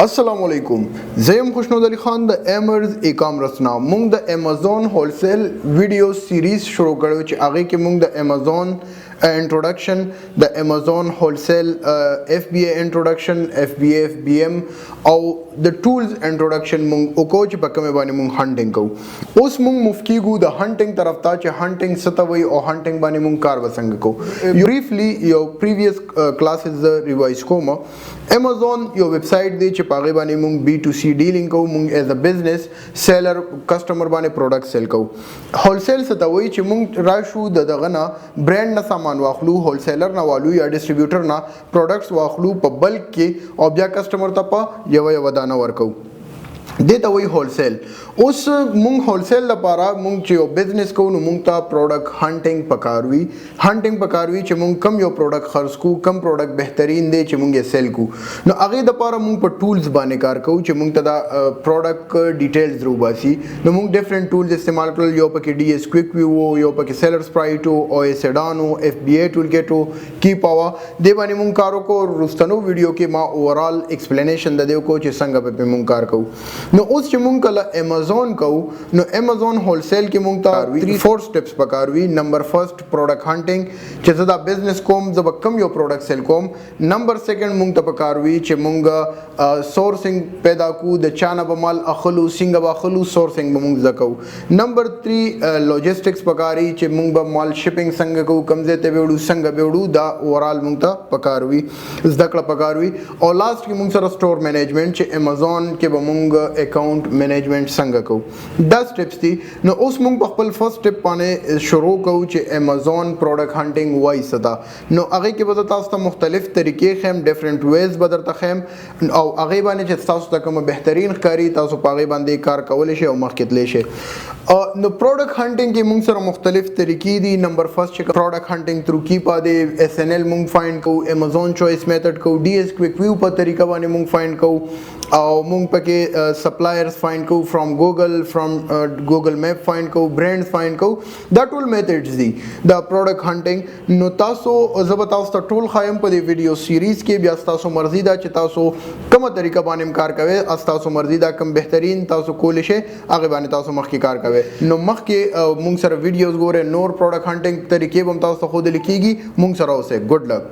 السلام علیکم زیم خوشنود علی خان د ایمرز ای کامرس نا مونږ د امازون هولسیل ویډیو سیریز شروع کړو چې هغه کې مونږ د امازون انټروډکشن د امازون هولسیل اف بی ای انټروډکشن اف بی ای اف بی ایم او د ټولز انټروډکشن مونږ وکړو چې په کومه باندې مونږ هانټینګ کوو. اوس مونږ مفکیګو د هانټینګ طرف ته چې هانټینګ ستوي او هانټینګ باندې مونږ کار وسنګ کوو. بریفلی یو پریویس کلاسز ریوایز کوم. امازون یو ویب سایټ دی چې پاغه باندې مونږ بی ټو سی ډیلینګ کوو. مونږ ایز ا بزنس سیلر کسٹمر باندې پروډکټ سیل کوو. هولسیل ستوي چې مونږ راشو دغه نه برانډ نه سامان واخلو، هولسیلر نه والو یا ډیسټریبیوټر نه پروډکټس واخلو په بلک کې او بیا کسٹمر ته په یو دانه ورکو. دته وی هولسیل. اوس مونږ هولسیل لپاره مونږ چې یو بزنس کوو نو مونږ ته پروډکټ هانټینګ پکاروي. هانټینګ پکاروي چې مونږ کم یو پروډکټ خرڅ کو، کم پروډکټ بهترین دی چې مونږ یې سیل کو. نو هغه د لپاره مونږ په ټولز باندې کار کوو چې مونږ ته دا پروډکټ ډیټیلز روباسي. نو مونږ ډیفرنٹ ټولز استعمال کړل. یو پکې ډي اس کویک ویو، یو پکې سیلر سپرایټ او ایسډانو، اف بی ای ټول کېټو کی پاوا دی باندې مونږ کارو کو. رستنو ویډیو کې ما اوورال ایکسپلینیشن د دیو کو چې څنګه په مونږ کار کوو. نو اوس چې مونږ کله امازون کوو نو امازون هولسیل کې مونږ ته 3-4 سټیپس پکاروي. نمبر فرست پروډکټ هانټینګ چې زه دا بزنس کوم، زه به کم یو پروډکټ سیل کوم. نمبر سیکنډ مونږ ته پکاروي چې مونږ سورسینګ پیدا کو، د چانه به مال اخلو، څنګه به اخلو، سورسینګ به مونږ زکو. نمبر 3 لوجیسټکس پکاري چې مونږ به مال شپینګ څنګه کوو، کمزې ته وړو، څنګه به وړو، دا اورال مونږ ته پکاروي، زده کړه پکاروي. او لاست کې مونږ سره سٹور مینجمنٹ چې امازون کې به مونږ اکاونٹ مینجمنٹ څنګه کوو. دا سټیپس دي. نو اوس مونږ په خپل فرست سټیپ باندې شروع کوو چې امازون پروډکټ هانټینګ وای ستا. نو هغه کې به تاسو ته مختلف طریقې خیم، ډیفرنٹ ویز به درته خیم او هغه باندې چې تاسو ته کوم بهترین ښکاري تاسو په هغه باندې کار کولی شئ او مخکې تللی شئ. نو پروډکټ هانټینګ کې مونږ سره مختلف طریقې دي. نمبر فرست چې پروډکټ هانټینګ تھرو کیپا دی، اس ان ایل مونږ فایند کوو، امازون چوائس میتھډ کوو، ډي اس کویک ویو په طریقه باندې مونږ فایند کوو او مونږ پکې سپلایرز فایند کوو فرام ګوګل میپ فایند کوو، برانډ فایند کوو. دا ټول میتھډز دي دا پروډکټ هانټینګ. نو تاسو زه به تاسو ته ټول خایم په دې ویډیو سیریز کې. بیا تاسو مرضی دا چې تاسو کومه طریقه باندې کار کوئ، تاسو مرضی دا کوم بهترین تاسو کولی شئ هغه باندې تاسو مخکې کار کوئ. نو مخکې مونږ سره ویډیوز ګورئ، نور پروډکټ هانټینګ طریقې به هم تاسو ته ښودل کېږي. مونږ سره اوسئ. ګډ لک.